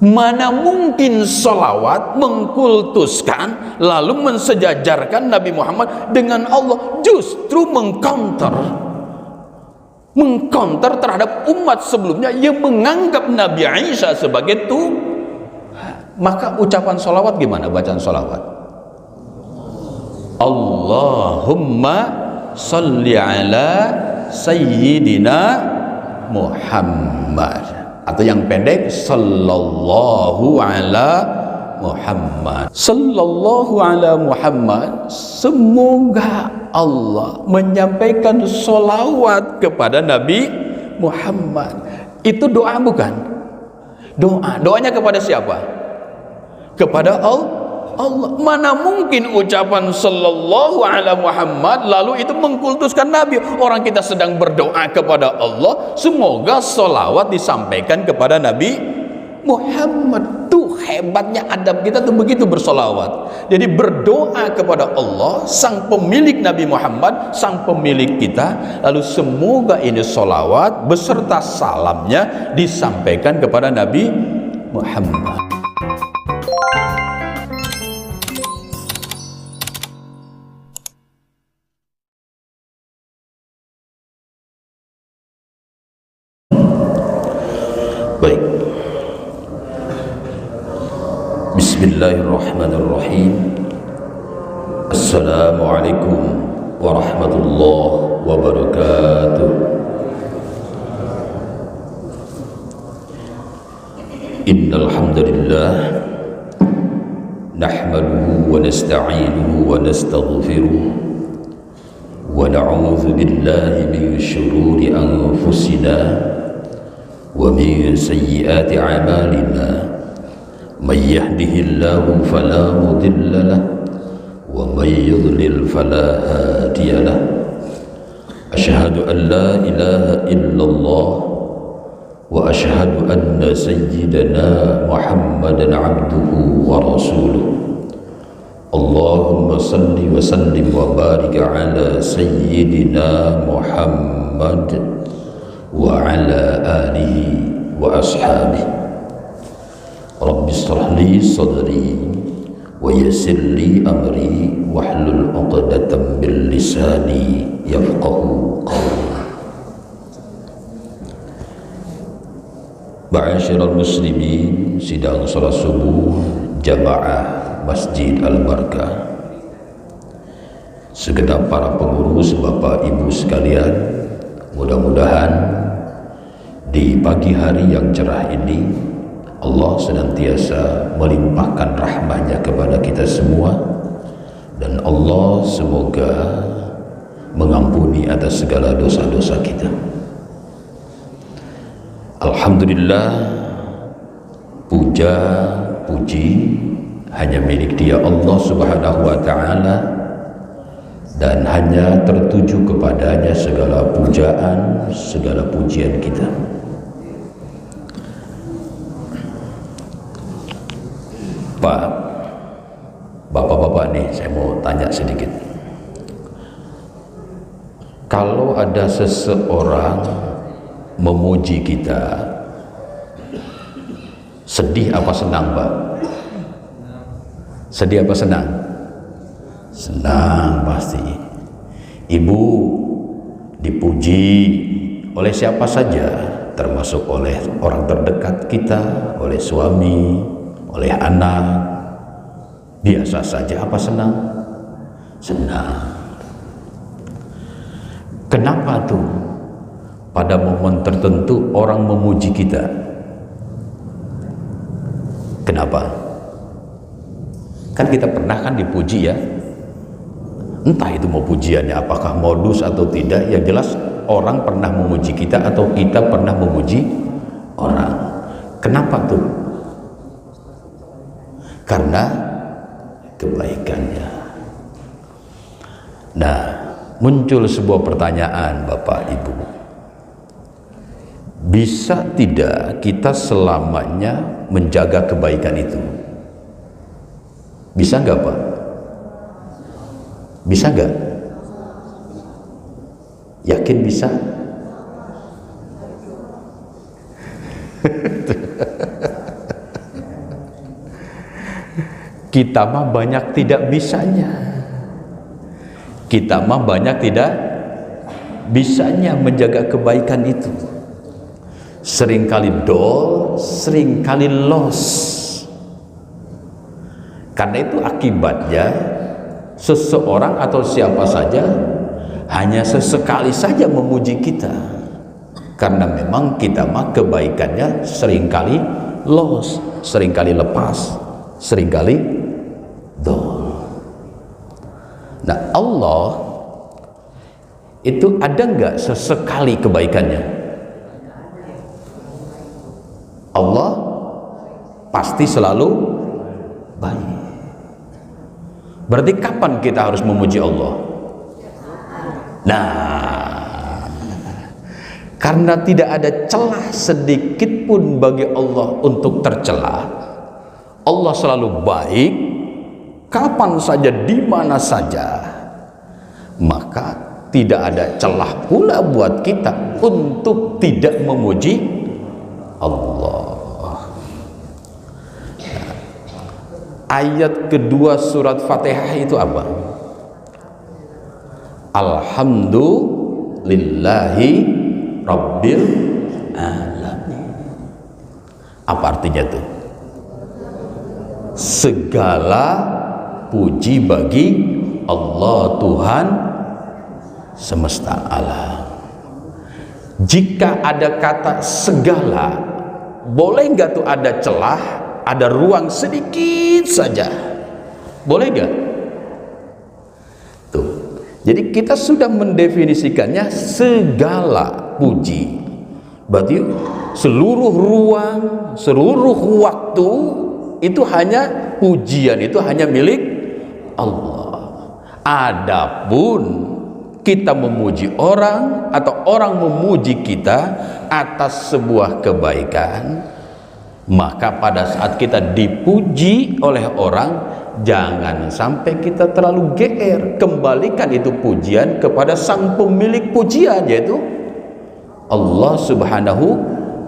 Mana mungkin salawat mengkultuskan lalu mensejajarkan Nabi Muhammad dengan Allah, justru mengcounter terhadap umat sebelumnya yang menganggap Nabi Isa sebagai Tuhan. Maka ucapan salawat gimana? Bacaan salawat, Allahumma salli ala sayyidina Muhammad, atau yang pendek sallallahu ala Muhammad. Sallallahu ala Muhammad, semoga Allah menyampaikan sholawat kepada Nabi Muhammad. Itu doa bukan? Doanya kepada siapa? Kepada Allah. Mana mungkin ucapan sallallahu ala Muhammad lalu itu mengkultuskan Nabi. Orang kita sedang berdoa kepada Allah, semoga sholawat disampaikan kepada Nabi Muhammad. Tuh hebatnya adab kita tuh begitu bersolawat. Jadi berdoa kepada Allah, sang pemilik Nabi Muhammad, sang pemilik kita, lalu semoga ini sholawat beserta salamnya disampaikan kepada Nabi Muhammad. Baik. Bismillahirrahmanirrahim. Assalamualaikum warahmatullahi wabarakatuh. Innal hamdalillah nahmaduhu wa nasta'inuhu wa nastaghfiruh wa na'udzu billahi min shururi anfusina wa min sayyiati a'malina. Man yahdihillahu fala mudilla lahu wa man yudlil fala hadiya lahu. Asyhadu an la ilaha illallah wa asyhadu anna sayyidana Muhammadan abduhu wa rasuluh. Allahumma salli wa sallim wa barik ala sayyidina Muhammad wa ala alihi wa ashabihi. Rabbi shrah li sadri wa yassir li amri wahlul 'uqdatam min lisani yafqahu qawli. Ma'asyiral muslimin, sidang salat subuh jamaah Masjid Al-Barkah, segenap para pengurus, Bapak Ibu sekalian, mudah-mudahan di pagi hari yang cerah ini Allah senantiasa melimpahkan rahmahnya kepada kita semua, dan Allah semoga mengampuni atas segala dosa-dosa kita. Alhamdulillah, puja puji hanya milik Dia Allah Subhanahu wa ta'ala, dan hanya tertuju kepadanya segala pujaan, segala pujian kita. Pak, bapak-bapak nih, saya mau tanya sedikit. Kalau ada seseorang memuji kita, sedih apa senang, Pak? Sedih apa senang? Senang pasti. Ibu dipuji oleh siapa saja, termasuk oleh orang terdekat kita, oleh suami, oleh anak, biasa saja. Apa senang? Senang. Kenapa tuh pada momen tertentu orang memuji kita? Kenapa? Kan kita pernah kan dipuji ya, entah itu mau pujiannya apakah modus atau tidak, yang jelas orang pernah memuji kita atau kita pernah memuji orang. Kenapa tuh? Karena kebaikannya. Nah, muncul sebuah pertanyaan, Bapak Ibu, bisa tidak kita selamanya menjaga kebaikan itu? Bisa nggak, Pak? Bisa nggak? Yakin bisa? Kita mah banyak tidak bisanya. Kita mah banyak tidak bisanya menjaga kebaikan itu. Seringkali dol, seringkali loss. Karena itu akibatnya seseorang atau siapa saja hanya sesekali saja memuji kita. Karena memang kita mah kebaikannya seringkali loss, seringkali lepas, seringkali dol. Nah, Allah itu ada nggak sesekali kebaikannya? Allah pasti selalu baik. Berarti kapan kita harus memuji Allah? Nah, karena tidak ada celah sedikit pun bagi Allah untuk tercela. Allah selalu baik, kapan saja, di mana saja. Maka tidak ada celah pula buat kita untuk tidak memuji Allah. Ayat kedua surat Fatihah itu apa? Alhamdulillahi Rabbil Alamin. Apa artinya itu? Segala puji bagi Allah, Tuhan semesta alam. Jika ada kata segala, boleh nggak tuh ada celah, ada ruang sedikit saja? Boleh nggak? Tuh. Jadi kita sudah mendefinisikannya segala puji. Berarti seluruh ruang, seluruh waktu itu hanya pujian, itu hanya milik Allah. Adapun kita memuji orang atau orang memuji kita atas sebuah kebaikan, maka pada saat kita dipuji oleh orang, jangan sampai kita terlalu GR. Kembalikan itu pujian kepada sang pemilik pujian, yaitu Allah Subhanahu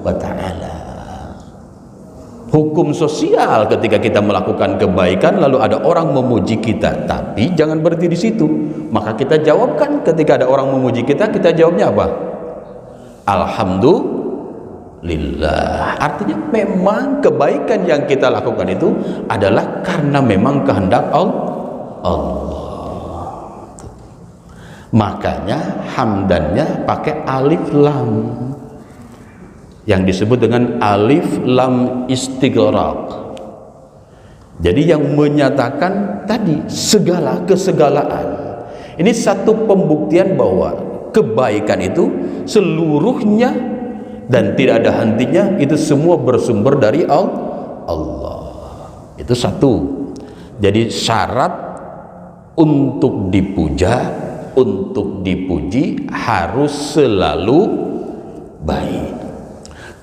wa Ta'ala. Hukum sosial ketika kita melakukan kebaikan lalu ada orang memuji kita, tapi jangan berhenti di situ. Maka kita jawabkan, ketika ada orang memuji kita, kita jawabnya apa? Alhamdulillah. Artinya memang kebaikan yang kita lakukan itu adalah karena memang kehendak Allah. Makanya hamdannya pakai alif lam, yang disebut dengan alif lam istighraq. Jadi yang menyatakan tadi segala kesegalaan. Ini satu pembuktian bahwa kebaikan itu seluruhnya dan tidak ada hentinya, itu semua bersumber dari Allah. Itu satu. Jadi syarat untuk dipuja, untuk dipuji harus selalu baik.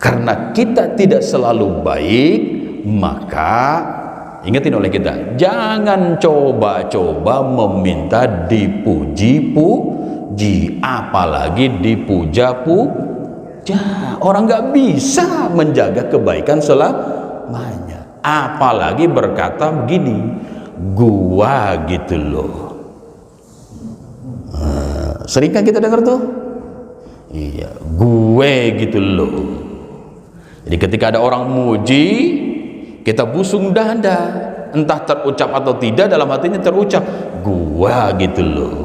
Karena kita tidak selalu baik, maka ingetin oleh kita, jangan coba-coba meminta dipuji-puji, apalagi dipuja-puja. Orang nggak bisa menjaga kebaikan selamanya, apalagi berkata begini, gua gitu loh. Sering kan kita dengar tuh, iya, gue gitu loh. Jadi ketika ada orang muji, kita busung dada, entah terucap atau tidak, dalam hatinya terucap, gua gitu loh.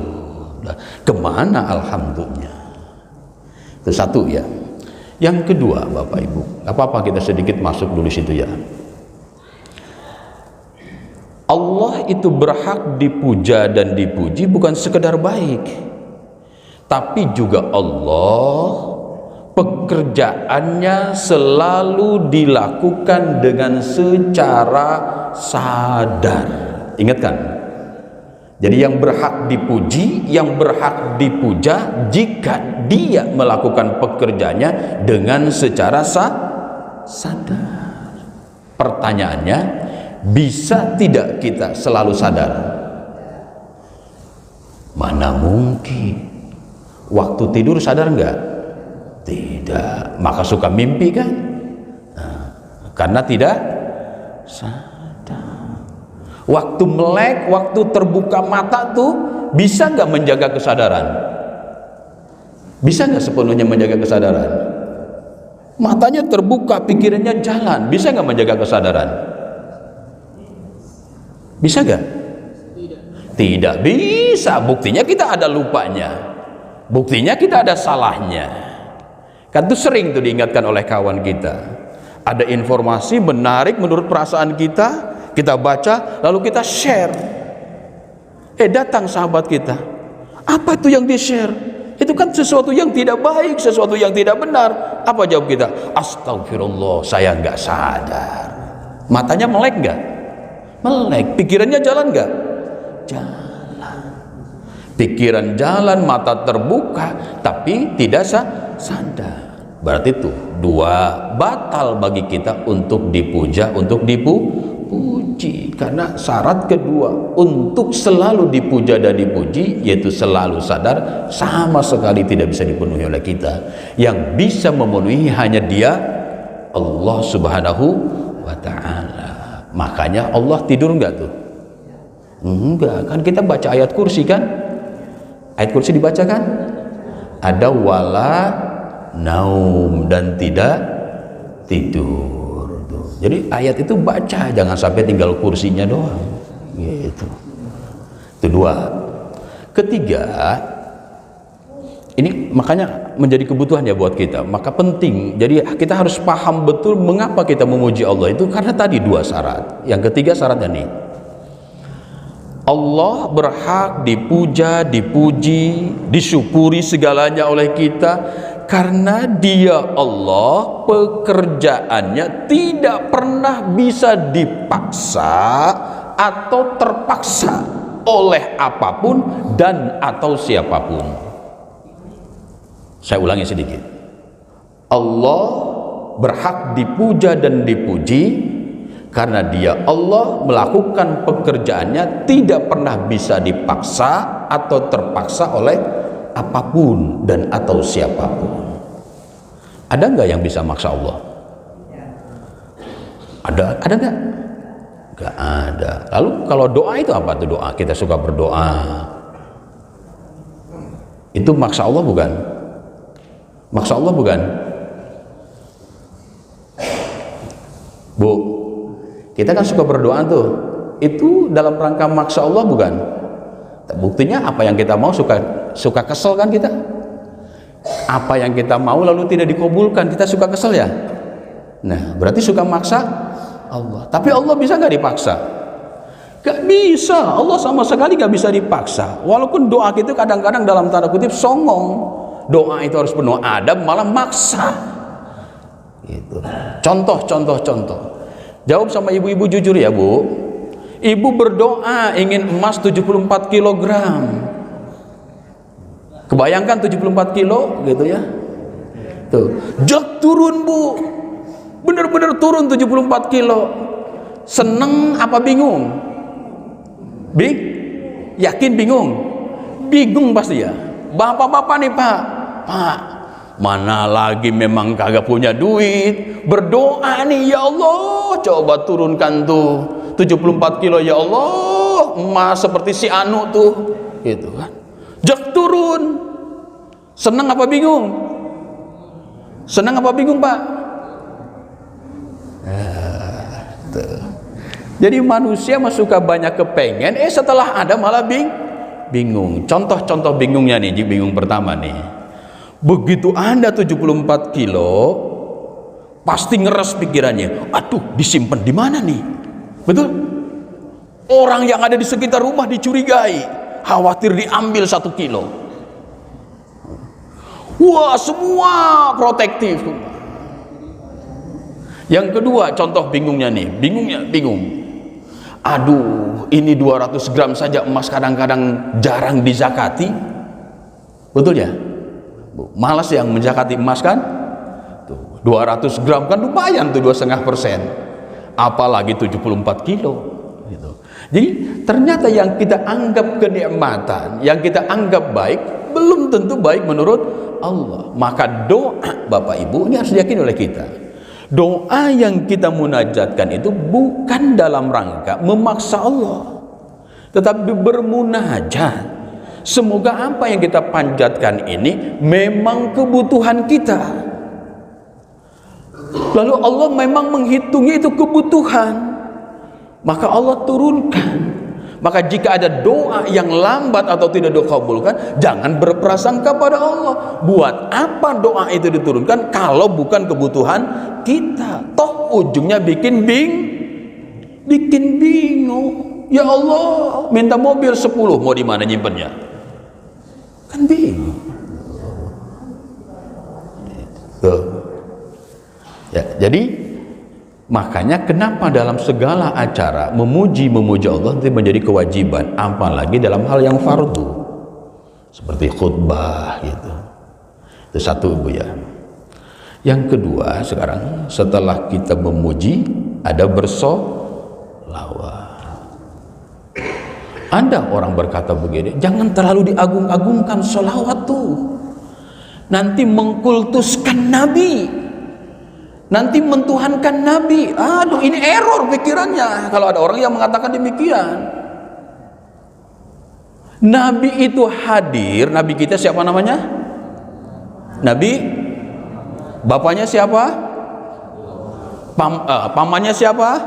Nah, kemana alhamdulillah? Itu satu ya. Yang kedua, Bapak Ibu, apa-apa kita sedikit masuk dulu situ ya. Allah itu berhak dipuja dan dipuji bukan sekedar baik, tapi juga Allah pekerjaannya selalu dilakukan dengan secara sadar. Ingat kan? Jadi yang berhak dipuji, yang berhak dipuja jika dia melakukan pekerjaannya dengan secara sadar. Pertanyaannya, bisa tidak kita selalu sadar? Mana mungkin. Waktu tidur sadar enggak? Tidak. Maka suka mimpi kan? Nah, karena tidak sadar. Waktu melek, waktu terbuka mata tuh bisa nggak menjaga kesadaran? Bisa nggak sepenuhnya menjaga kesadaran? Matanya terbuka, pikirannya jalan, bisa nggak menjaga kesadaran? Bisa nggak? Tidak bisa. Buktinya kita ada lupanya, buktinya kita ada salahnya. Kan itu sering tuh diingatkan oleh kawan kita. Ada informasi menarik menurut perasaan kita, kita baca lalu kita share. Datang sahabat kita, apa itu yang di share? Itu kan sesuatu yang tidak baik, sesuatu yang tidak benar. Apa jawab kita? Astagfirullah, saya nggak sadar. Matanya melek nggak? Melek. Pikirannya jalan nggak? Jalan. Pikiran jalan, mata terbuka, tapi tidak sadar. Berarti itu dua, batal bagi kita untuk dipuja, untuk dipuji. Karena syarat kedua untuk selalu dipuja dan dipuji, yaitu selalu sadar, sama sekali tidak bisa dipenuhi oleh kita. Yang bisa memenuhi hanya Dia, Allah Subhanahu wa ta'ala. Makanya Allah tidur enggak tuh? Enggak, kan kita baca ayat kursi kan? Ayat kursi dibaca kan? Ada wala naum, dan tidak tidur. Jadi ayat itu baca, jangan sampai tinggal kursinya doang. Gitu. Itu dua. Ketiga, ini makanya menjadi kebutuhan ya buat kita. Maka penting. Jadi kita harus paham betul mengapa kita memuji Allah itu, karena tadi dua syarat. Yang ketiga syaratnya nih. Allah berhak dipuja, dipuji, disyukuri segalanya oleh kita, karena Dia Allah pekerjaannya tidak pernah bisa dipaksa atau terpaksa oleh apapun dan atau siapapun. Saya ulangi sedikit. Allah berhak dipuja dan dipuji karena Dia Allah melakukan pekerjaannya tidak pernah bisa dipaksa atau terpaksa oleh apapun dan atau siapapun. Ada nggak yang bisa maksa Allah? Ada nggak? Nggak ada. Lalu kalau doa itu apa tuh doa? Kita suka berdoa. Itu maksa Allah bukan? Maksa Allah bukan? Bu, kita kan suka berdoa tuh. Itu dalam rangka maksa Allah bukan? Buktinya apa yang kita mau suka kesel kan kita? Apa yang kita mau lalu tidak dikabulkan, kita suka kesel ya? Nah, berarti suka maksa Allah. Tapi Allah bisa nggak dipaksa? Gak bisa. Allah sama sekali gak bisa dipaksa. Walaupun doa kita kadang-kadang dalam tanda kutip songong. Doa itu harus penuh adab, malah maksa. Gitu. Contoh. Jawab sama ibu-ibu jujur ya Bu. Ibu berdoa ingin emas 74 kg. Kebayangkan 74 kilo gitu ya. Tuh, jok turun Bu. Bener-bener turun 74 kilo. Seneng apa bingung? Yakin bingung? Bingung pasti ya. Bapak-bapak nih Pak, mana lagi memang kagak punya duit. Berdoa nih, ya Allah, coba turunkan tuh 74 kilo ya Allah, emas seperti si Anu tuh, gitu kan. Jak turun. Senang apa bingung? Senang apa bingung Pak? Tuh. Jadi manusia mah suka banyak kepengen, setelah ada malah bingung. Contoh bingungnya nih, bingung pertama nih. Begitu Anda 74 kilo, pasti ngeres pikirannya. Aduh, disimpan di mana nih? Betul? Orang yang ada di sekitar rumah dicurigai, khawatir diambil 1 kilo. Wah, semua protektif. Yang kedua, contoh bingungnya nih. Bingung. Aduh, ini 200 gram saja emas kadang-kadang jarang dizakati. Betul ya? Malas yang menzakati emas kan? Tuh, 200 gram kan lumayan tuh 2,5%. Apalagi 74 kilo. Gitu. Jadi ternyata yang kita anggap kenikmatan, yang kita anggap baik, belum tentu baik menurut Allah. Maka doa Bapak Ibu ini harus diyakini oleh kita. Doa yang kita munajatkan itu bukan dalam rangka memaksa Allah, tetapi bermunajat. Semoga apa yang kita panjatkan ini memang kebutuhan kita. Lalu Allah memang menghitungnya itu kebutuhan, maka Allah turunkan. Maka jika ada doa yang lambat atau tidak dikabulkan, jangan berprasangka pada Allah. Buat apa doa itu diturunkan kalau bukan kebutuhan kita? Toh ujungnya bikin bingung. Ya Allah, minta mobil 10, mau di mana nyimpennya? Kan bingung. Ya, jadi makanya kenapa dalam segala acara memuji Allah itu menjadi kewajiban, apalagi dalam hal yang fardu seperti khutbah gitu. Itu satu, Ibu ya. Yang kedua, sekarang setelah kita memuji ada bersolawat. Ada orang berkata begini, jangan terlalu diagung-agungkan solawat tuh, nanti mengkultuskan Nabi, nanti mentuhankan Nabi. Aduh, ini error pikirannya kalau ada orang yang mengatakan demikian. Nabi itu hadir. Nabi kita siapa namanya? Nabi. Bapaknya siapa? Pamannya siapa?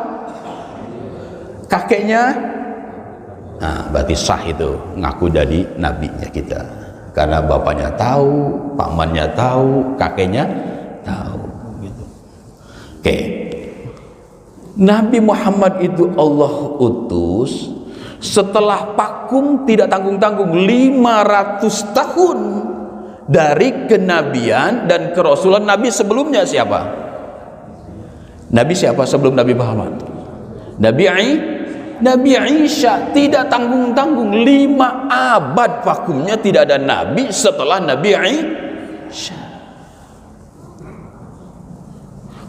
Kakeknya? Nah, berarti sah itu ngaku jadi nabinya kita, karena bapaknya tahu, pamannya tahu, kakeknya tahu. Oke. Nabi Muhammad itu Allah utus setelah vakum tidak tanggung-tanggung 500 tahun dari kenabian dan kerasulan. Nabi sebelumnya siapa? Nabi siapa sebelum Nabi Muhammad? Nabi Isa. Tidak tanggung-tanggung 5 abad vakumnya tidak ada nabi setelah Nabi Isa.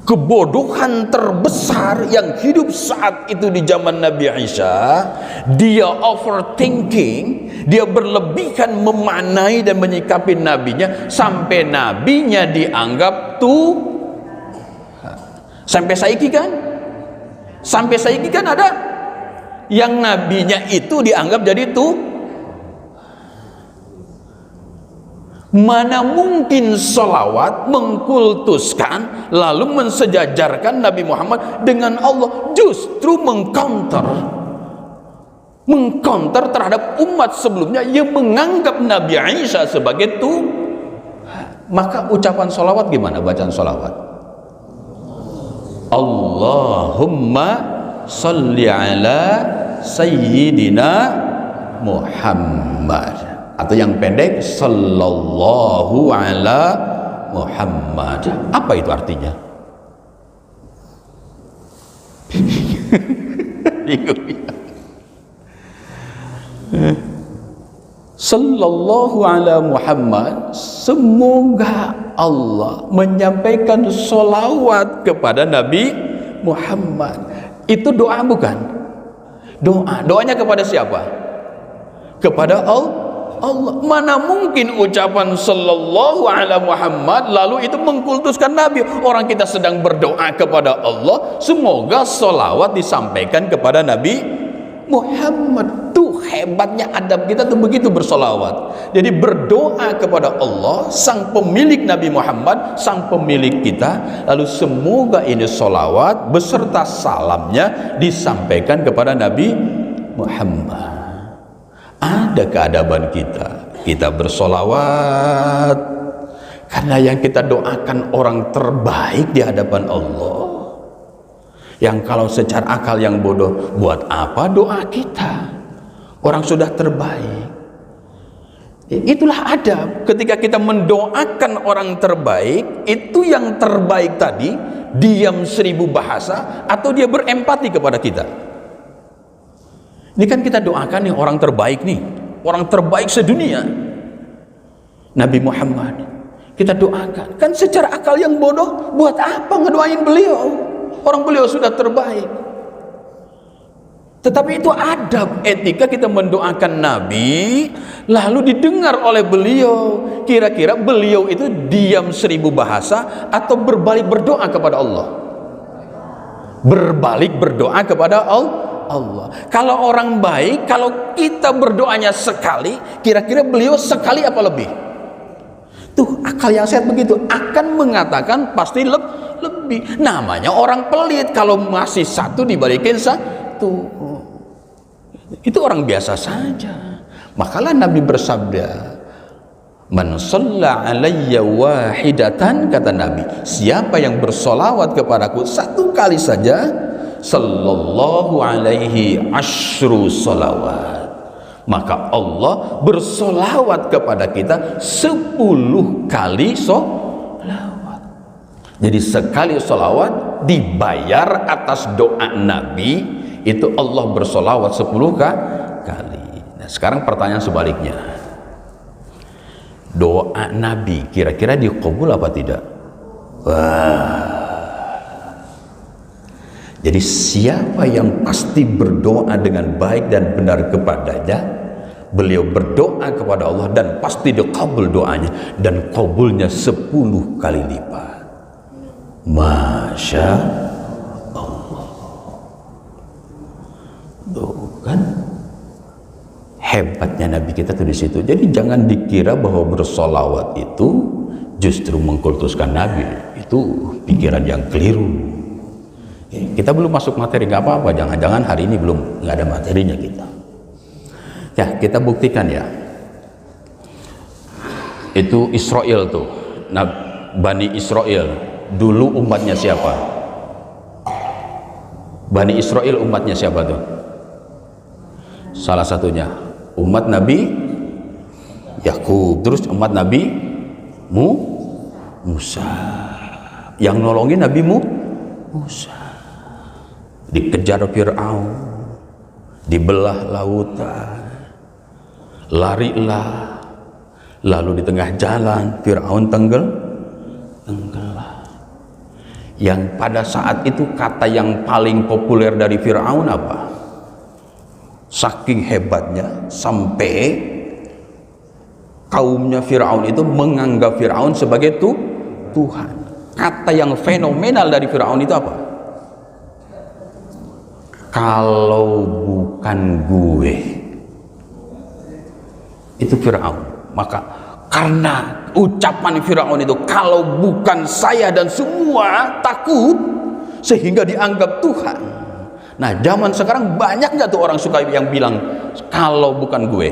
Kebodohan terbesar yang hidup saat itu di zaman Nabi Isa, dia overthinking, dia berlebihan memaknai dan menyikapi nabinya sampai nabinya dianggap tuh. Sampai saiki kan ada yang nabinya itu dianggap jadi tuh. Mana mungkin salawat mengkultuskan lalu mensejajarkan Nabi Muhammad dengan Allah, justru mengcounter terhadap umat sebelumnya yang menganggap Nabi Isa sebagai Tuhan. Maka ucapan salawat gimana? Bacaan salawat, Allahumma salli ala Sayyidina Muhammad, atau yang pendek sallallahu ala Muhammad. Apa itu artinya? Bingung ya. Sallallahu ala Muhammad, semoga Allah menyampaikan sholawat kepada Nabi Muhammad. Itu doa bukan? Doanya kepada siapa? Kepada Allah. Mana mungkin ucapan sallallahu ala Muhammad lalu itu mengkultuskan Nabi. Orang kita sedang berdoa kepada Allah, semoga sholawat disampaikan kepada Nabi Muhammad. Tuh hebatnya adab kita tuh begitu bersolawat. Jadi berdoa kepada Allah, sang pemilik Nabi Muhammad, sang pemilik kita, lalu semoga ini solawat beserta salamnya disampaikan kepada Nabi Muhammad. Ada keadaban kita bersolawat karena yang kita doakan orang terbaik di hadapan Allah. Yang kalau secara akal yang bodoh, buat apa doa kita? Orang sudah terbaik. Itulah adab ketika kita mendoakan orang terbaik. Itu yang terbaik tadi diam 1000 bahasa atau dia berempati kepada kita. Ini kan kita doakan nih orang terbaik nih, orang terbaik sedunia, Nabi Muhammad. Kita doakan, kan secara akal yang bodoh, buat apa ngedoain beliau? Orang beliau sudah terbaik. Tetapi itu adab etika kita mendoakan Nabi, lalu didengar oleh beliau. Kira-kira beliau itu diam 1000 bahasa atau berbalik berdoa kepada Allah? berbalik berdoa kepada Allah. Kalau orang baik, kalau kita berdoanya sekali, kira-kira beliau sekali apa lebih? Tuh akal yang sehat begitu akan mengatakan pasti lebih. Namanya orang pelit, kalau masih satu dibalikin satu, itu orang biasa saja. Makalah Nabi bersabda, man shalla alayya wahidatan, kata Nabi, siapa yang bersolawat kepadaku satu kali saja, sallallahu alaihi asyru salawat, maka Allah bersolawat kepada kita 10 kali solawat. Jadi sekali solawat dibayar atas doa Nabi, itu Allah bersolawat 10 kali. Nah, sekarang pertanyaan sebaliknya, doa Nabi kira-kira dikabul apa tidak? Jadi siapa yang pasti berdoa dengan baik dan benar kepadanya, beliau berdoa kepada Allah dan pasti dikabul doanya, dan kabulnya 10 kali lipat. Masya Allah. Tuh kan hebatnya Nabi kita tuh di situ. Jadi jangan dikira bahwa bersolawat itu justru mengkultuskan Nabi. Itu pikiran yang keliru. Kita belum masuk materi, nggak apa-apa, jangan-jangan hari ini belum, nggak ada materinya kita. Ya, kita buktikan ya. Itu Israel tuh, nah, Bani Israel dulu umatnya siapa? Bani Israel umatnya siapa tuh? Salah satunya umat Nabi Yakub, terus umat Nabi Musa. Yang nolongin Nabi Musa. Dikejar Fir'aun, dibelah lautan, larilah, lalu di tengah jalan Fir'aun tenggelam. Yang pada saat itu kata yang paling populer dari Fir'aun apa? Saking hebatnya sampai kaumnya Fir'aun itu menganggap Fir'aun sebagai Tuhan. Kata yang fenomenal dari Fir'aun itu apa? Kalau bukan gue, itu Fir'aun. Maka karena ucapan Fir'aun itu, kalau bukan saya dan semua takut, sehingga dianggap Tuhan. Nah, zaman sekarang banyak nggak tuh orang suka yang bilang kalau bukan gue,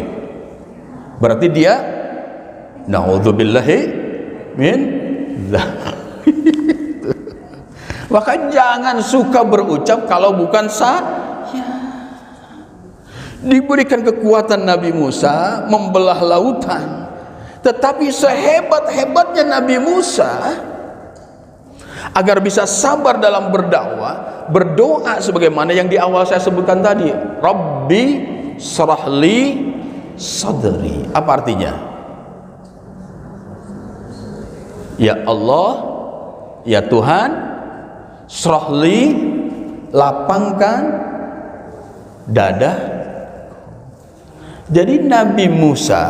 berarti dia naudzubillahi min dzalik. Maka jangan suka berucap kalau bukan saya. Diberikan kekuatan Nabi Musa membelah lautan, tetapi sehebat-hebatnya Nabi Musa, agar bisa sabar dalam berdakwah, berdoa sebagaimana yang di awal saya sebutkan tadi, Rabbi shrahli sadri. Apa artinya? Ya Allah, ya Tuhan, shrahli, lapangkan dada. Jadi Nabi Musa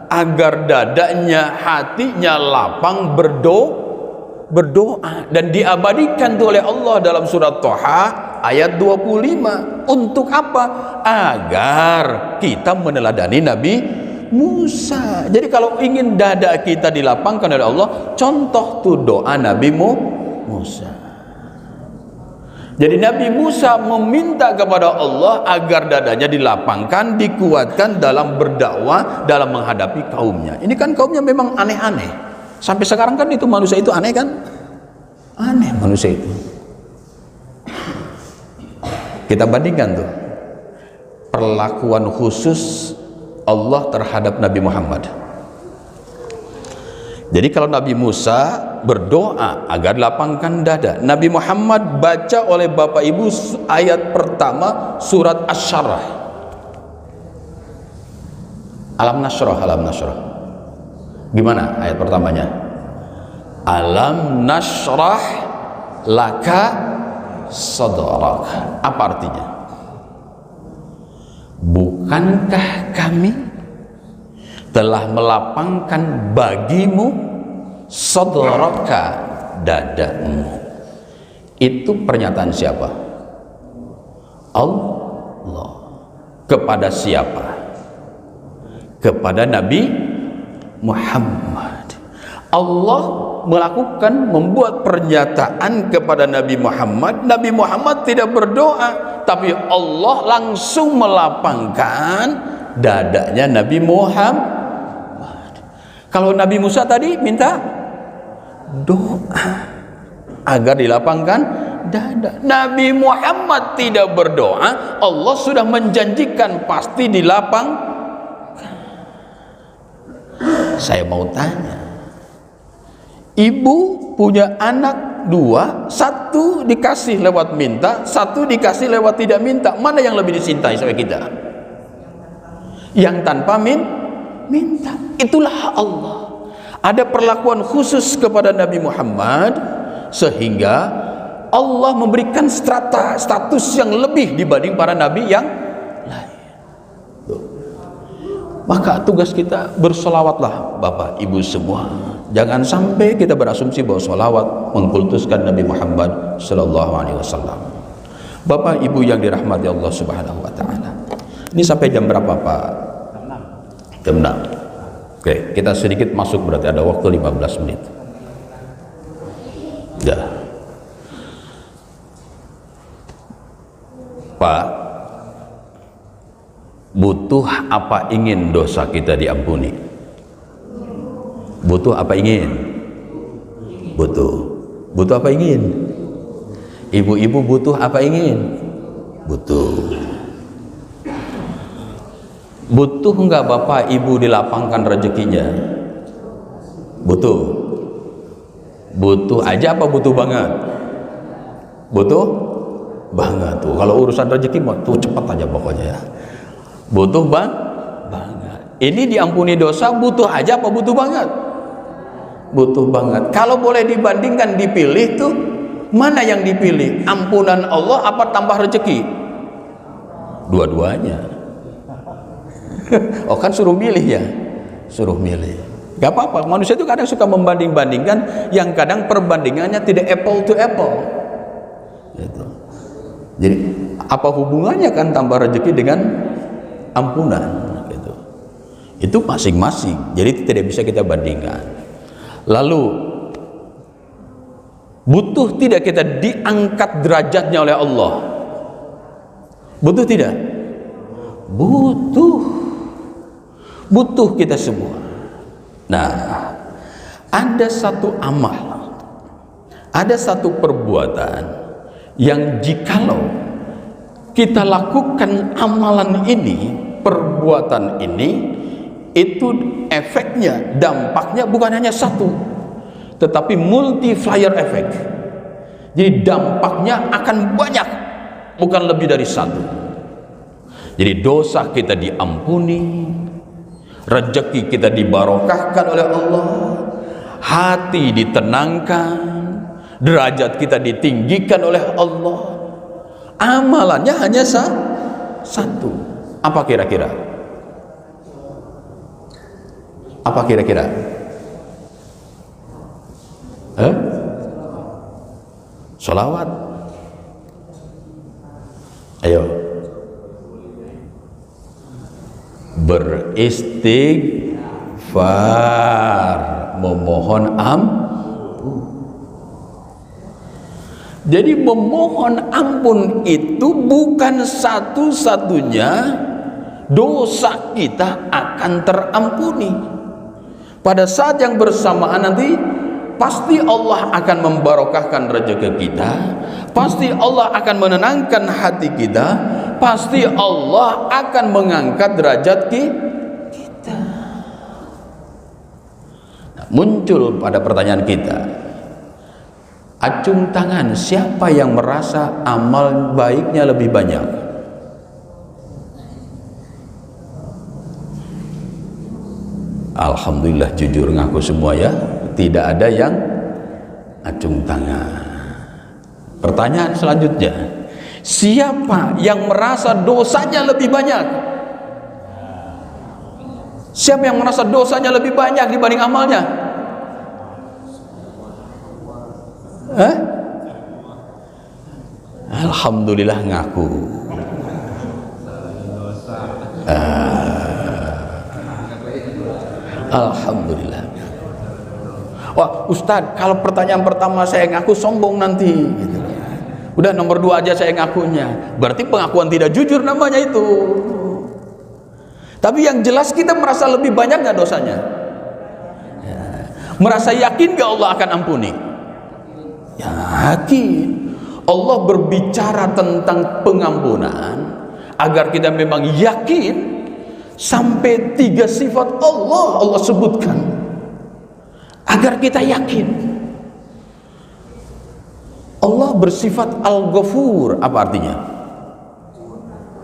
agar dadanya, hatinya lapang berdoa, dan diabadikan oleh Allah dalam surat Thaha ayat 25. Untuk apa? Agar kita meneladani Nabi Musa. Jadi kalau ingin dada kita dilapangkan oleh Allah, contoh tuh doa Nabi Musa. Jadi Nabi Musa meminta kepada Allah agar dadanya dilapangkan, dikuatkan dalam berdakwah, dalam menghadapi kaumnya. Ini kan kaumnya memang aneh-aneh. Sampai sekarang kan itu manusia itu aneh kan? Aneh manusia itu. Kita bandingkan tuh perlakuan khusus Allah terhadap Nabi Muhammad. Jadi kalau Nabi Musa berdoa agar lapangkan dada, Nabi Muhammad baca oleh Bapak Ibu ayat pertama surat Asy-Syarah. Alam nashrah, alam nashrah. Gimana ayat pertamanya? Alam nashrah laka sadrak. Apa artinya? Bukankah kami telah melapangkan bagimu sadraka, dadamu. Itu pernyataan siapa? Allah. Kepada siapa? Kepada Nabi Muhammad. Allah membuat pernyataan kepada Nabi Muhammad. Nabi Muhammad tidak berdoa, tapi Allah langsung melapangkan dadanya Nabi Muhammad. Kalau Nabi Musa tadi minta doa agar dilapangkan dada. Nabi Muhammad tidak berdoa, Allah sudah menjanjikan pasti dilapang. Saya mau tanya, ibu punya anak dua, satu dikasih lewat minta, satu dikasih lewat tidak minta, mana yang lebih dicintai sama kita? Yang tanpa minta. Itulah Allah. Ada perlakuan khusus kepada Nabi Muhammad, sehingga Allah memberikan status yang lebih dibanding para nabi yang lain. Maka tugas kita bersolawatlah Bapak Ibu semua. Jangan sampai kita berasumsi bahwa solawat mengkultuskan Nabi Muhammad Sallallahu Alaihi Wasallam. Bapak Ibu yang dirahmati Allah Subhanahu Wa Taala. Ini sampai jam berapa Pak? Jam 6. Oke, kita sedikit masuk, berarti ada waktu 15 menit. Ya. Pak, butuh apa ingin dosa kita diampuni? Butuh apa ingin? Butuh apa ingin? Ibu-ibu butuh apa ingin? Butuh enggak Bapak Ibu dilapangkan rezekinya? Butuh aja apa butuh banget? Butuh banget tuh. Kalau urusan rezeki tuh cepat aja pokoknya ya. Butuh banget. Ini diampuni dosa butuh aja apa butuh banget? Butuh banget. Kalau boleh dibandingkan, dipilih tuh, mana yang dipilih? Ampunan Allah apa tambah rezeki? Dua-duanya. Oh kan suruh milih ya? Suruh milih. Gak apa-apa, manusia itu kadang suka membanding-bandingkan, yang kadang perbandingannya tidak apple to apple gitu. Jadi apa hubungannya kan tambah rezeki dengan ampunan gitu. Itu masing-masing, jadi tidak bisa kita bandingkan. Lalu butuh tidak kita diangkat derajatnya oleh Allah? Butuh tidak? Butuh kita semua. Nah, ada satu amal, ada satu perbuatan yang jikalau kita lakukan amalan ini, perbuatan ini, itu efeknya, dampaknya bukan hanya satu, tetapi multiplier effect. Jadi dampaknya akan banyak, bukan lebih dari satu. Jadi dosa kita diampuni, rezeki kita dibarokahkan oleh Allah, hati ditenangkan, derajat kita ditinggikan oleh Allah. Amalannya hanya satu. Apa kira-kira? Sholawat. Ayo. Beristighfar, memohon ampun. Jadi memohon ampun itu bukan satu-satunya dosa kita akan terampuni. Pada saat yang bersamaan nanti pasti Allah akan membarokahkan rezeki kita, pasti Allah akan menenangkan hati kita, pasti Allah akan mengangkat derajat kita. Nah, muncul pada pertanyaan kita, acung tangan, siapa yang merasa amal baiknya lebih banyak? Alhamdulillah, jujur ngaku semua ya, tidak ada yang acung tangan. Pertanyaan selanjutnya, siapa yang merasa dosanya lebih banyak? Siapa yang merasa dosanya lebih banyak dibanding amalnya? Alhamdulillah ngaku. Alhamdulillah. Wah Ustadz, kalau pertanyaan pertama saya ngaku sombong nanti gitu. Udah nomor 2 aja saya ngakunya, berarti pengakuan tidak jujur namanya itu. Tapi yang jelas kita merasa lebih banyak gak dosanya? Ya. Merasa yakin gak Allah akan ampuni? Yakin. Allah berbicara tentang pengampunan agar kita memang yakin. Sampai 3 sifat Allah sebutkan agar kita yakin. Allah bersifat Al-Ghafur. Apa artinya?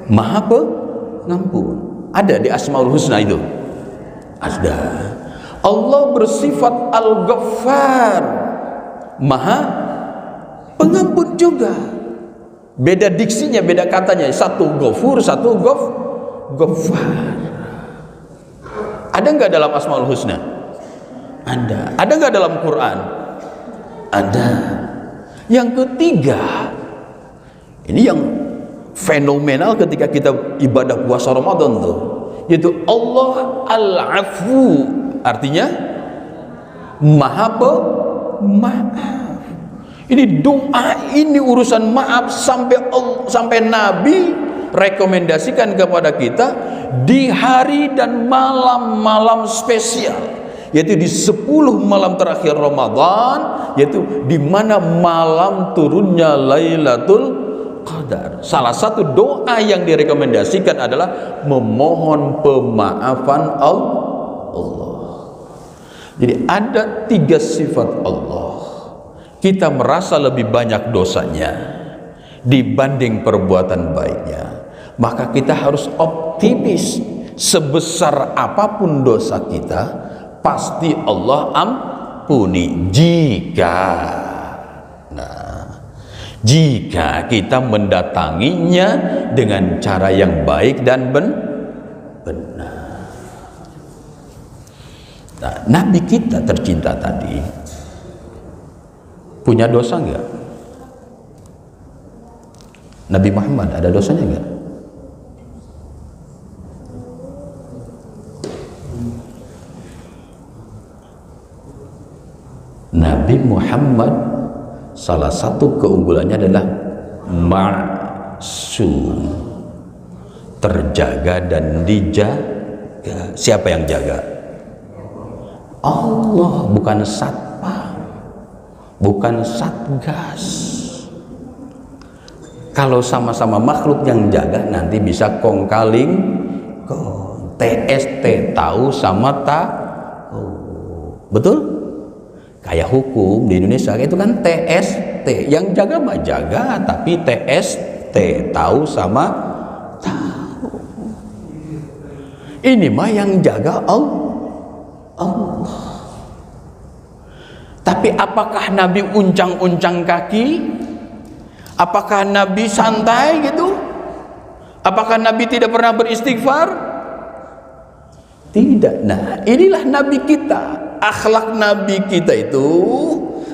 Maha pengampun. Ada di Asmaul Husna itu. Ada. Allah bersifat Al-Ghaffar. Maha pengampun juga. Beda diksinya, beda katanya. Satu Ghafur, satu Ghaffar. Ada nggak dalam Asmaul Husna? Ada. Ada nggak dalam Quran? Ada. Yang ketiga, ini yang fenomenal ketika kita ibadah puasa Ramadan tuh, yaitu Allah Al-Afu, artinya Maha Pemaaf. Ini doa, ini urusan maaf sampai Nabi rekomendasikan kepada kita di hari dan malam-malam spesial, yaitu di 10 malam terakhir Ramadan, yaitu di mana malam turunnya Lailatul Qadar. Salah satu doa yang direkomendasikan adalah memohon pemaafan Allah. Jadi ada 3 sifat Allah. Kita merasa lebih banyak dosanya dibanding perbuatan baiknya, maka kita harus optimis. Sebesar apapun dosa kita, pasti Allah ampuni jika kita mendatanginya dengan cara yang baik dan benar. Nah, Nabi kita tercinta tadi punya dosa enggak? Nabi Muhammad ada dosanya enggak? Nabi Muhammad salah satu keunggulannya adalah ma'sum, terjaga dan dijaga. Siapa yang jaga? Allah, bukan satpam, bukan satgas. Kalau sama-sama makhluk yang jaga, nanti bisa kong kaling kong. TST, tahu sama tahu. Betul? Kayak hukum di Indonesia itu kan TST, yang jaga mah jaga, tapi TST, tahu sama tahu. Ini mah yang jaga Allah. Tapi apakah Nabi uncang-uncang kaki? Apakah Nabi santai gitu? Apakah Nabi tidak pernah beristighfar? Tidak. Nah, inilah Nabi kita. Akhlak Nabi kita itu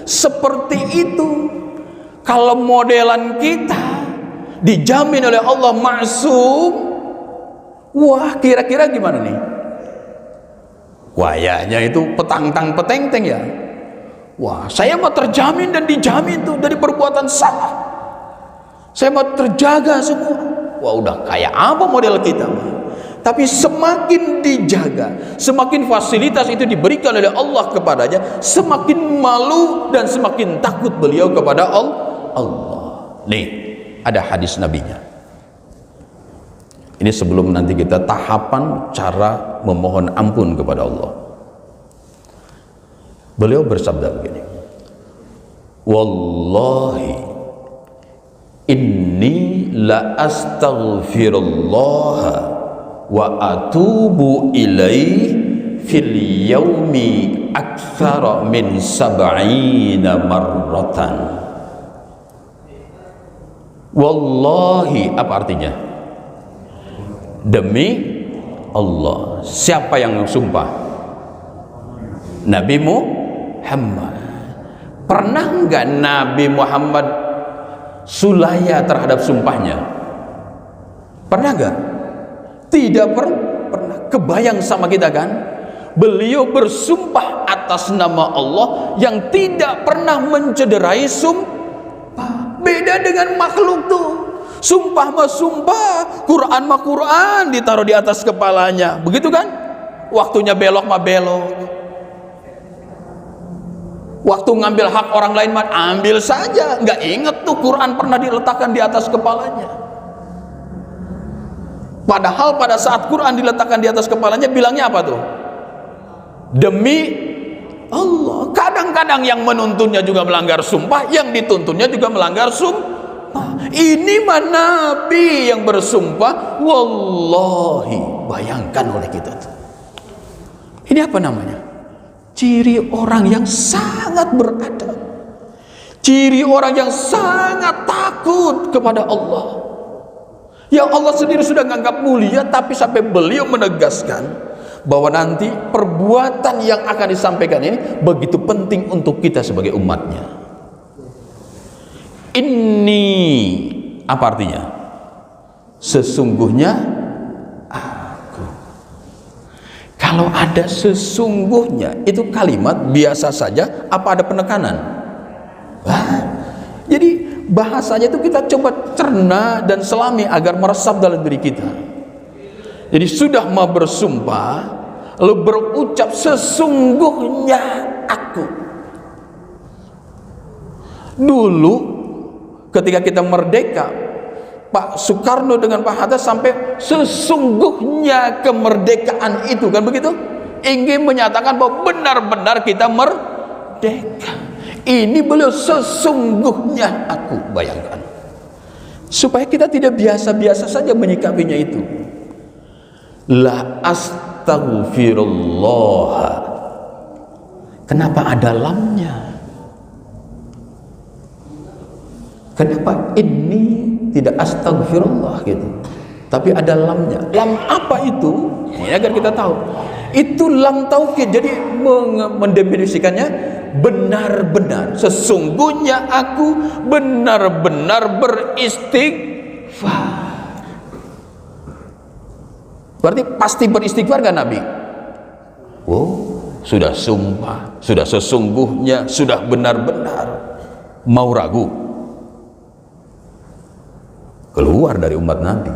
seperti itu. Kalau modelan kita dijamin oleh Allah maksum, wah kira-kira gimana nih? Wayahnya itu petang-tang peteng-teng ya. Wah, saya mau terjamin dan dijamin tuh dari perbuatan salah. Saya mau terjaga semua. Wah, udah kayak apa model kita? Tapi semakin dijaga, semakin fasilitas itu diberikan oleh Allah kepadanya, semakin malu dan semakin takut beliau kepada Allah. Nih, ada hadis nabinya. Ini sebelum nanti kita tahapan cara memohon ampun kepada Allah. Beliau bersabda begini, wallahi inni la astaghfirullah wa atubu ilaih fil yaumi aktsara min 70 marratan. Wallahi, apa artinya? Demi Allah. Siapa yang sumpah? Nabi Muhammad. Pernah enggak Nabi Muhammad sulaya terhadap sumpahnya? Pernah gak? Tidak pernah. Kebayang sama kita kan? Beliau bersumpah atas nama Allah yang tidak pernah mencederai sumpah. Beda dengan makhluk tuh. Sumpah mah sumpah, Quran mah Quran, ditaruh di atas kepalanya. Begitu kan? Waktunya belok mah belok. Waktu ngambil hak orang lain mah ambil saja. Nggak inget tuh Quran pernah diletakkan di atas kepalanya. Padahal pada saat Quran diletakkan di atas kepalanya bilangnya apa tuh? Demi Allah. Kadang-kadang yang menuntunnya juga melanggar sumpah, yang dituntunnya juga melanggar sumpah. Ini mah Nabi yang bersumpah, wallahi. Bayangkan oleh kita tuh. Ini apa namanya? Ciri orang yang sangat beradab. Ciri orang yang sangat takut kepada Allah. Yang Allah sendiri sudah menganggap mulia, tapi sampai beliau menegaskan bahwa nanti perbuatan yang akan disampaikan ini begitu penting untuk kita sebagai umatnya. Ini apa artinya? Sesungguhnya aku. Kalau ada sesungguhnya, itu kalimat biasa saja apa ada penekanan? Jadi bahasanya itu kita coba cerna dan selami agar meresap dalam diri kita. Jadi sudah mau bersumpah lalu berucap sesungguhnya aku. Dulu ketika kita merdeka, Pak Soekarno dengan Pak Hatta sampai sesungguhnya kemerdekaan itu, kan begitu? Ingin menyatakan bahwa benar-benar kita merdeka. Ini beliau sesungguhnya aku, bayangkan. Supaya kita tidak biasa-biasa saja menyikapinya itu. La astaghfirullah. Kenapa ada lamnya? Kenapa ini tidak astaghfirullah gitu? Tapi ada lamnya. Lam apa itu? Ini agar kita tahu. Itu lam taukid. Jadi mendefinisikannya benar-benar, sesungguhnya aku benar-benar beristighfar. Berarti pasti beristighfar kan Nabi? Oh, sudah sumpah, sudah sesungguhnya, sudah benar-benar. Mau ragu? Keluar dari umat Nabi.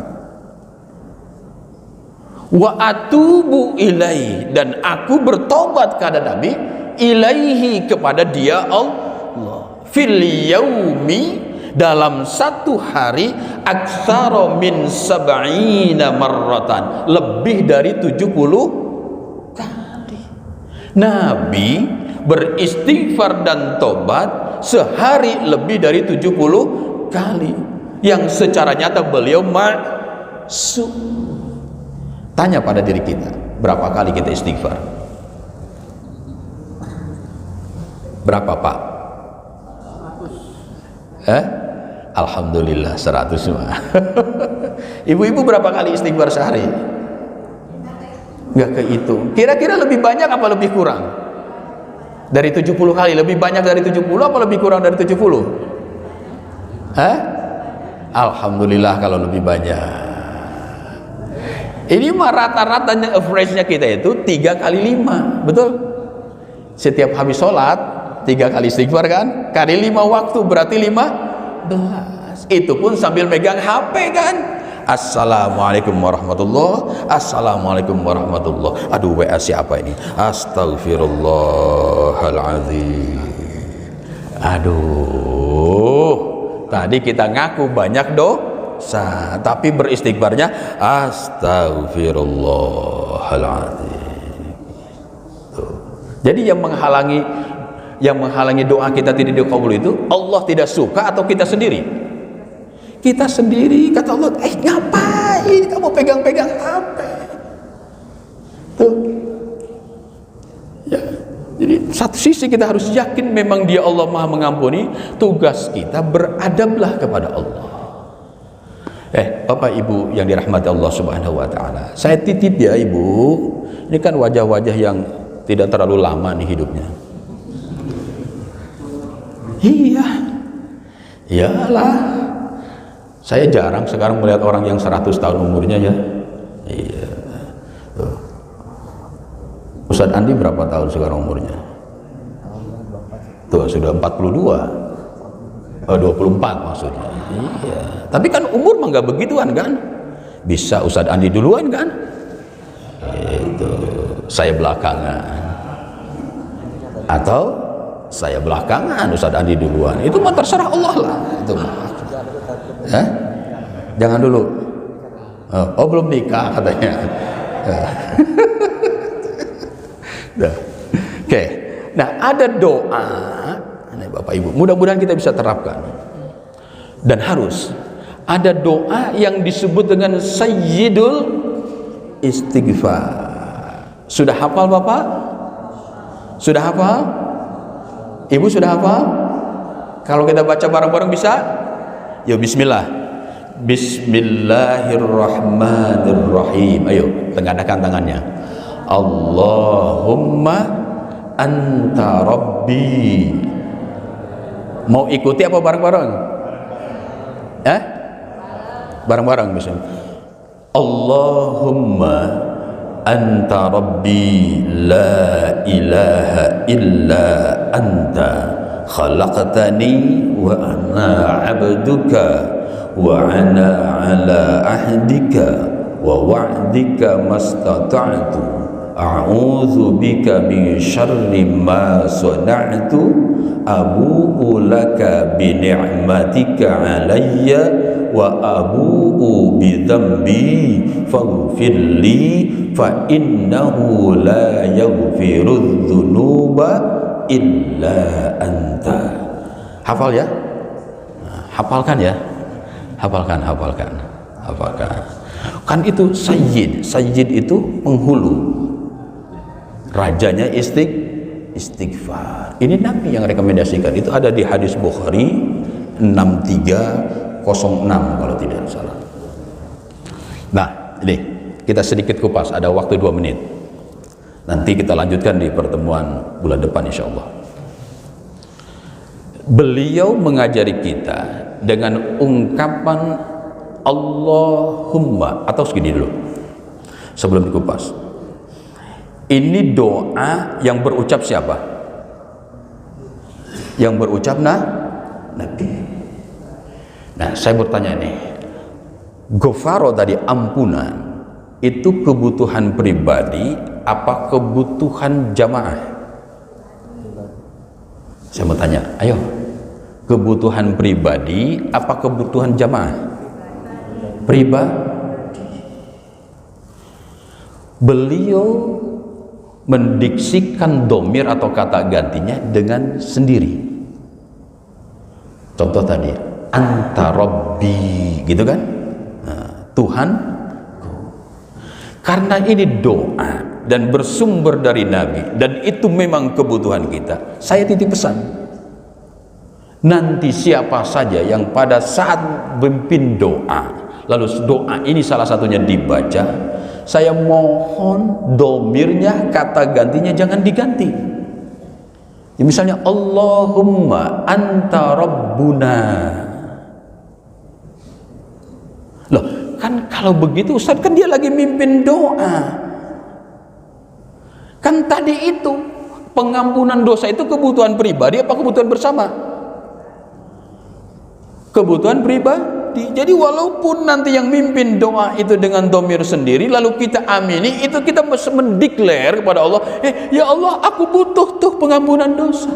Wa atubu ilaihi, dan aku bertobat kepada Nabi, ilaihi kepada dia Allah, fil yaumi, dalam satu hari, aktsara min sab'ina marratan, lebih dari 70 kali. Nabi beristighfar dan tobat sehari lebih dari 70 kali, yang secara nyata beliau masuk. Tanya pada diri kita, berapa kali kita istighfar? Berapa Pak? 100. Alhamdulillah 100 semua. Ibu-ibu berapa kali istighfar sehari? Nggak kehitung. Kira-kira lebih banyak apa lebih kurang? Dari 70 kali, lebih banyak dari 70 apa lebih kurang dari 70? Alhamdulillah kalau lebih banyak. Ini mah rata-ratanya average-nya kita itu 3 kali 5, betul? Setiap habis sholat 3 kali istighfar kan? Kali 5 waktu berarti 15. Itu pun sambil megang HP kan? Assalamualaikum warahmatullah. Assalamualaikum warahmatullah. Aduh, WA siapa ini? Astaghfirullahaladzim. Aduh, tadi kita ngaku banyak tapi beristighfarnya astaghfirullahaladzim. Jadi yang menghalangi doa kita tidak dikabul itu Allah tidak suka atau kita sendiri? Kita sendiri. Kata Allah, ngapain kamu pegang-pegang HP? Tuh. Ya. Jadi satu sisi kita harus yakin memang dia Allah Maha Mengampuni. Tugas kita beradablah kepada Allah. Bapak Ibu yang dirahmati Allah Subhanahu wa taala. Saya titip ya Ibu. Ini kan wajah-wajah yang tidak terlalu lama nih hidupnya. Iya. Iyalah. Saya jarang sekarang melihat orang yang 100 tahun umurnya ya. Iya. Tuh. Ustadz Andi berapa tahun sekarang umurnya? Tuh sudah 42. 24 maksudnya. Iya. Tapi kan umur mah nggak begituan kan? Bisa Ustadz Andi duluan kan? Itu saya belakangan. Atau saya belakangan Ustadz Andi duluan. Itu mah terserah Allah lah. Itu mah. Jangan dulu. Oh belum nikah katanya. Oke. Nah ada doa, ini Bapak Ibu, mudah-mudahan kita bisa terapkan. Dan harus ada doa yang disebut dengan Sayyidul Istighfar. Sudah hafal Bapak? Sudah hafal? Ibu sudah hafal? Kalau kita baca bareng-bareng bisa? Yuk bismillah. Bismillahirrahmanirrahim. Ayo, tengadahkan tangannya. Allahumma anta rabbi. Mau ikuti apa bareng-bareng? Bareng-bareng bisa. Allahumma anta rabbi la ilaha illa anta khalaqtani wa ana 'abduka wa ana 'ala ahdika wa wa'dika mastata'tu a'udzu bika min syarri ma sana'tu abu'u laka bi ni'matika 'alayya wa abu'u bi dhanbi faghfir li fa innahu la yaghfiru dzunuba illa anta. Hafal ya? Hafalkan ya? Hafalkan. Kan itu sayyid. Sayyid itu penghulu. Rajanya istighfar. Ini Nabi yang rekomendasikan. Itu ada di hadis Bukhari 6306 kalau tidak salah. Nah, ini kita sedikit kupas. Ada waktu 2 menit. Nanti kita lanjutkan di pertemuan bulan depan insya Allah. Beliau mengajari kita dengan ungkapan Allahumma, atau segini dulu sebelum dikupas. Ini doa yang berucap siapa? Yang berucap Nabi. Nah saya bertanya nih, Ghafaro tadi ampunan itu kebutuhan pribadi apa kebutuhan jamaah? Saya mau tanya, ayo, kebutuhan pribadi apa kebutuhan jamaah? Pribadi. Beliau mendiksikan domir atau kata gantinya dengan sendiri. Contoh tadi, anta rabbi, gitu kan? Nah, Tuhan. Karena ini doa dan bersumber dari Nabi dan itu memang kebutuhan kita, saya titip pesan, nanti siapa saja yang pada saat memimpin doa, lalu doa ini salah satunya dibaca, saya mohon domirnya, kata gantinya jangan diganti ya, misalnya Allahumma anta rabbuna. Loh, kan kalau begitu Ustaz, kan dia lagi mimpin doa. Kan tadi itu pengampunan dosa itu kebutuhan pribadi apa kebutuhan bersama? Kebutuhan pribadi. Jadi walaupun nanti yang mimpin doa itu dengan domir sendiri, lalu kita amini, itu kita mendeklar kepada Allah, ya Allah, aku butuh tuh pengampunan dosa.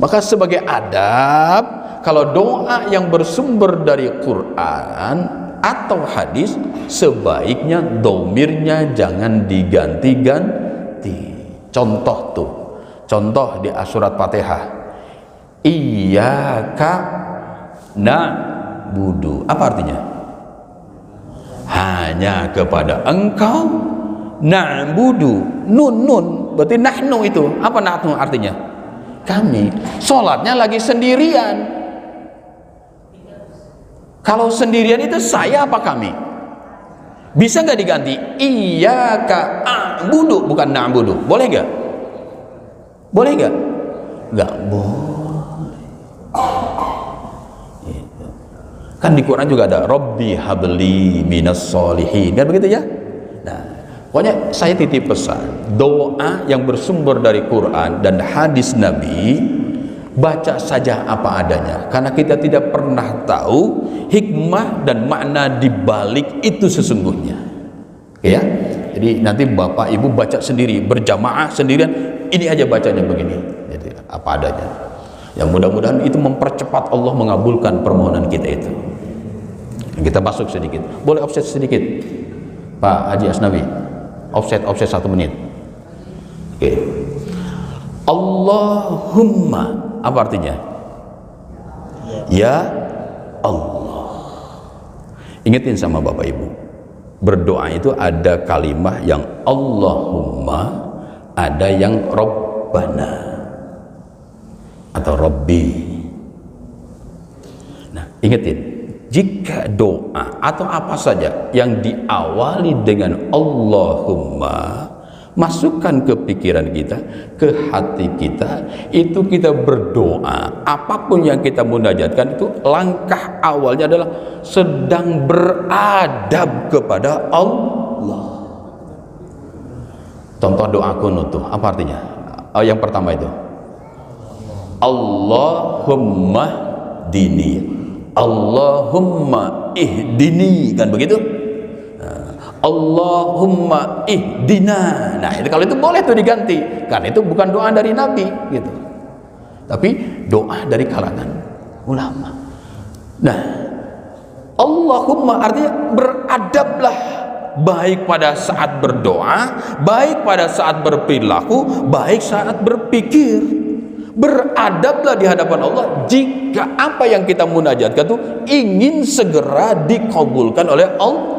Maka sebagai adab, kalau doa yang bersumber dari Quran atau hadis, sebaiknya domirnya jangan diganti-ganti. Contoh tuh, contoh di surat Fatihah, iyyaka na'budu, apa artinya? Hanya kepada engkau na'budu, nun berarti nahnu, itu apa nahnu artinya? Kami. Sholatnya lagi sendirian. Kalau sendirian itu saya apa kami? Bisa nggak diganti? Iyyaka a'budu, bukan na'budu. Boleh nggak? Boleh nggak? Nggak boleh. Kan di Quran juga ada Rabbi habli minas solihin, kan begitu ya. Nah, pokoknya saya titip pesan, doa yang bersumber dari Quran dan hadis Nabi, baca saja apa adanya, karena kita tidak pernah tahu hikmah dan makna di balik itu sesungguhnya. Oke ya. Jadi nanti Bapak Ibu baca sendiri, berjamaah sendirian, ini aja bacanya begini. Jadi apa adanya. Yang mudah-mudahan itu mempercepat Allah mengabulkan permohonan kita itu. Kita masuk sedikit, boleh offset sedikit Pak Haji Asnawi, offset 1 menit. Oke. Allahumma, apa artinya? Ya Allah. Ingetin sama Bapak Ibu, berdoa itu ada kalimah yang Allahumma, ada yang Rabbana atau Rabbi. Nah, ingetin, jika doa atau apa saja yang diawali dengan Allahumma, masukkan ke pikiran kita, ke hati kita, itu kita berdoa, apapun yang kita munajatkan itu langkah awalnya adalah sedang beradab kepada Allah. Contoh doa kunut tuh, apa artinya? Yang pertama itu Allahumma dini, Allahumma ihdini, kan begitu? Allahumma ihdina. Nah, itu kalau itu boleh tuh diganti, karena itu bukan doa dari Nabi gitu, tapi doa dari kalangan ulama. Nah, Allahumma artinya beradablah, baik pada saat berdoa, baik pada saat berperilaku, baik saat berpikir. Beradablah di hadapan Allah jika apa yang kita munajatkan itu ingin segera dikabulkan oleh Allah.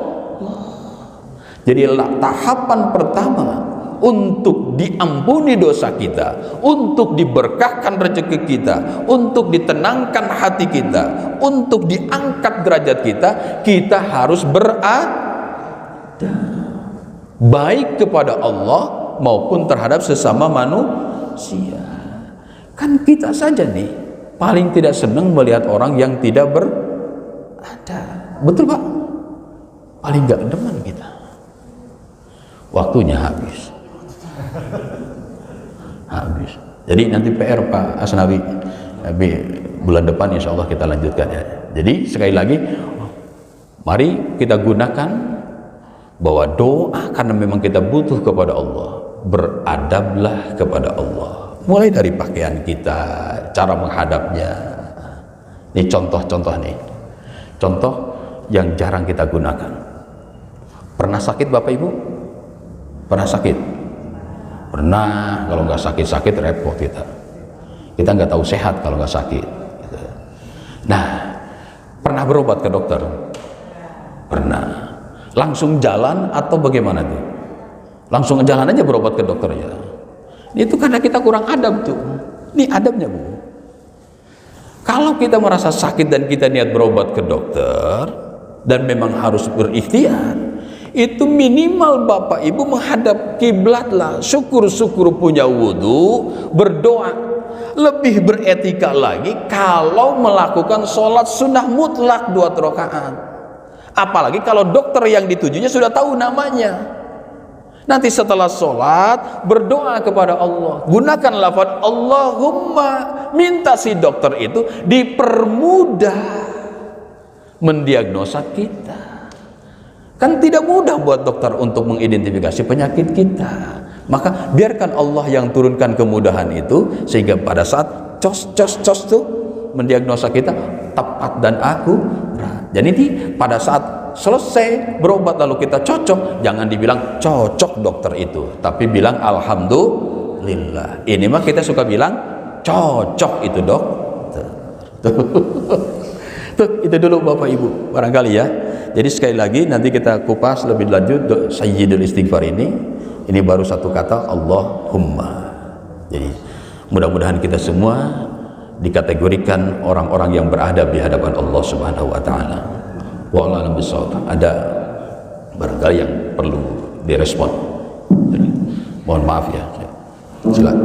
Jadi tahapan pertama untuk diampuni dosa kita, untuk diberkahkan rezeki kita, untuk ditenangkan hati kita, untuk diangkat derajat kita, kita harus beradab baik kepada Allah maupun terhadap sesama manusia. Kan kita saja nih paling tidak senang melihat orang yang tidak beradab. Betul Pak? Paling gak demen kita. Waktunya habis. Jadi nanti PR Pak Asnawi, tapi bulan depan insya Allah kita lanjutkan ya. Jadi sekali lagi, mari kita gunakan bahwa doa karena memang kita butuh kepada Allah. Beradablah kepada Allah. Mulai dari pakaian kita, cara menghadapnya. Ini contoh-contoh nih. Contoh yang jarang kita gunakan. Pernah sakit Bapak Ibu? Pernah sakit? Pernah. Kalau nggak sakit-sakit repot kita. Kita nggak tahu sehat kalau nggak sakit. Nah, pernah berobat ke dokter? Pernah. Langsung jalan atau bagaimana tuh? Langsung jalan aja berobat ke dokter ya. Itu karena kita kurang adab tuh. Ini adabnya Bu. Kalau kita merasa sakit dan kita niat berobat ke dokter dan memang harus berikhtiar, itu minimal Bapak Ibu menghadap kiblat lah. Syukur-syukur punya wudhu, berdoa. Lebih beretika lagi kalau melakukan sholat sunnah mutlak 2 rakaat. Apalagi kalau dokter yang ditujunya sudah tahu namanya. Nanti setelah sholat berdoa kepada Allah, gunakan lafaz Allahumma, minta si dokter itu dipermudah mendiagnosa kita. Kan tidak mudah buat dokter untuk mengidentifikasi penyakit kita. Maka biarkan Allah yang turunkan kemudahan itu, sehingga pada saat cos tuh mendiagnosa kita tepat dan akurat. Jadi pada saat selesai berobat lalu kita cocok, jangan dibilang cocok dokter itu, tapi bilang alhamdulillah. Ini mah kita suka bilang cocok itu dokter. Tuh, itu dulu Bapak Ibu barangkali ya. Jadi sekali lagi nanti kita kupas lebih lanjut Sayyidul Istighfar ini. Ini baru satu kata Allahumma. Jadi mudah-mudahan kita semua dikategorikan orang-orang yang beradab di hadapan Allah Subhanahu wa taala. Wallahu a'lam bishawab. Ada barangkali yang perlu direspon. Jadi, mohon maaf ya. Silakan.